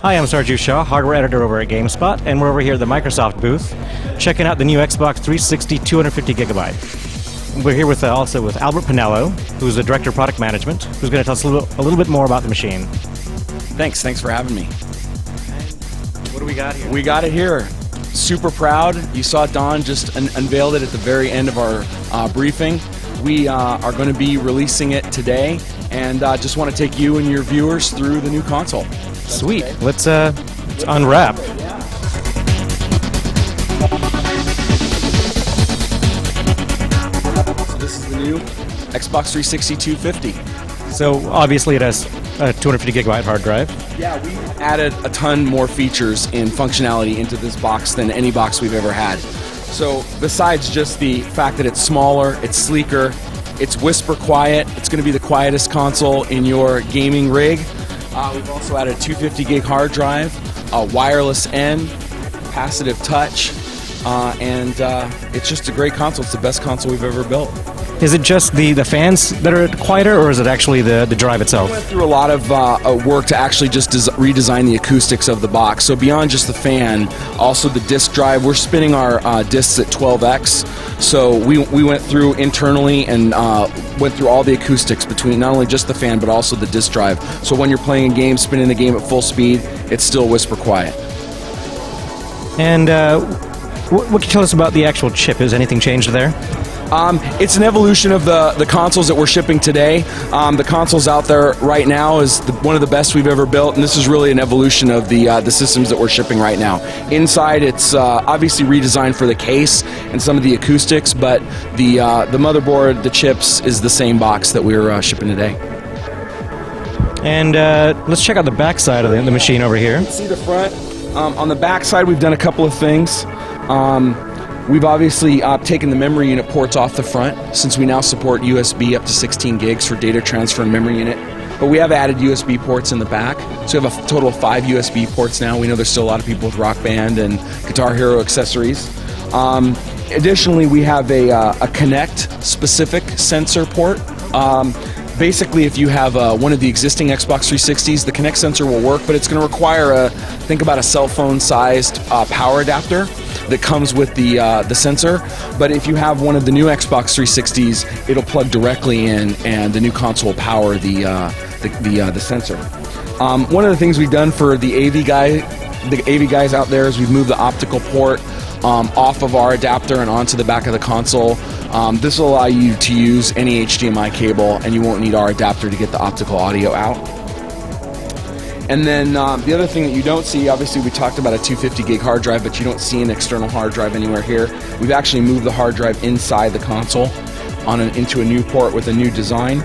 Hi, I'm Sarju Shah, hardware editor over at GameSpot, and we're over here at the Microsoft booth, checking out the new Xbox 360 250 gigabyte. We're here with also with Albert Pinello, who's the director of product management, who's going to tell us a little bit more about the machine. Thanks for having me. What do we got here? We got it here. Super proud. You saw Don just unveiled it at the very end of our briefing. We are going to be releasing it today, and just want to take you and your viewers through the new console. Sweet. Okay. Let's unwrap. So this is the new Xbox 360 250. So obviously it has a 250 gigabyte hard drive. Yeah, we added a ton more features and functionality into this box than any box we've ever had. So besides just the fact that it's smaller, it's sleeker, it's whisper quiet, it's going to be the quietest console in your gaming rig. We've also added a 250 gig hard drive, a wireless N, capacitive touch, and it's just a great console. It's the best console we've ever built. Is it just the fans that are quieter, or is it actually the drive itself? We went through a lot of work to actually just redesign the acoustics of the box. So beyond just the fan, also the disk drive. We're spinning our disks at 12x. So we went through internally and went through all the acoustics between not only just the fan, but also the disk drive. So when you're playing a game, spinning the game at full speed, it's still whisper quiet. And what can you tell us about the actual chip? Has anything changed there? It's an evolution of the consoles that we're shipping today. The consoles out there right now is one of the best we've ever built, and this is really an evolution of the systems that we're shipping right now. Inside, it's obviously redesigned for the case and some of the acoustics, but the motherboard, the chips, is the same box that we're shipping today. And let's check out the back side of the machine over here. See the front. On the back side, we've done a couple of things. We've obviously taken the memory unit ports off the front, since we now support USB up to 16 gigs for data transfer and memory unit. But we have added USB ports in the back, so we have a total of 5 USB ports now. We know there's still a lot of people with Rock Band and Guitar Hero accessories. Additionally, we have a Cnet specific sensor port. Basically, if you have one of the existing Xbox 360s, the Cnet sensor will work, but it's going to require think about a cell phone sized power adapter that comes with the sensor. But if you have one of the new Xbox 360s, it'll plug directly in, and the new console will power the sensor. One of the things we've done for the AV guys out there is we've moved the optical port off of our adapter and onto the back of the console. This will allow you to use any HDMI cable, and you won't need our adapter to get the optical audio out. And then the other thing that you don't see, obviously we talked about a 250 gig hard drive, but you don't see an external hard drive anywhere here. We've actually moved the hard drive inside the console into a new port with a new design.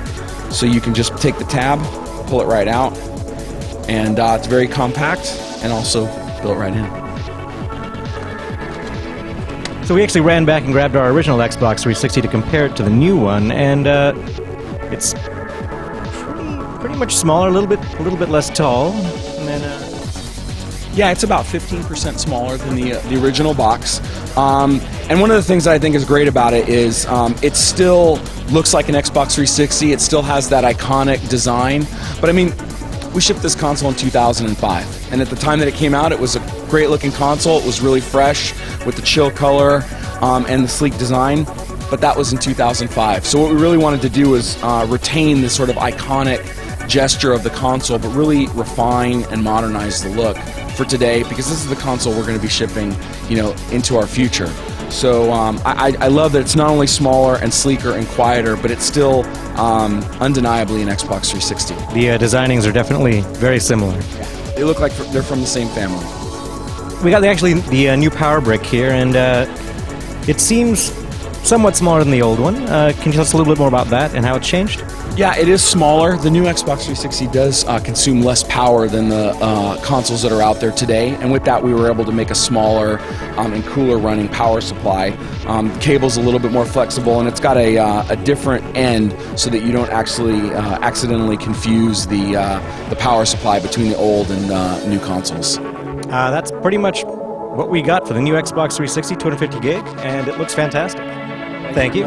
So you can just take the tab, pull it right out, and it's very compact, and also built right in. So we actually ran back and grabbed our original Xbox 360 to compare it to the new one, and it's pretty much smaller, a little bit less tall. And then, yeah, it's about 15% smaller than the original box. And one of the things that I think is great about it is it still looks like an Xbox 360. It still has that iconic design. But I mean, we shipped this console in 2005, and at the time that it came out, it was a great looking console. It was really fresh with the chill color and the sleek design, but that was in 2005. So what we really wanted to do was retain this sort of iconic gesture of the console, but really refine and modernize the look for today, because this is the console we're going to be shipping, into our future. So I love that it's not only smaller and sleeker and quieter, but it's still undeniably an Xbox 360. The designings are definitely very similar. Yeah. They look like they're from the same family. We got the new power brick here, and it seems somewhat smaller than the old one. Can you tell us a little bit more about that and how it's changed? Yeah, it is smaller. The new Xbox 360 does consume less power than the consoles that are out there today, and with that we were able to make a smaller and cooler running power supply. The cable's a little bit more flexible, and it's got a different end so that you don't actually accidentally confuse the power supply between the old and new consoles. That's pretty much what we got for the new Xbox 360 250 gig, and it looks fantastic. Thank you.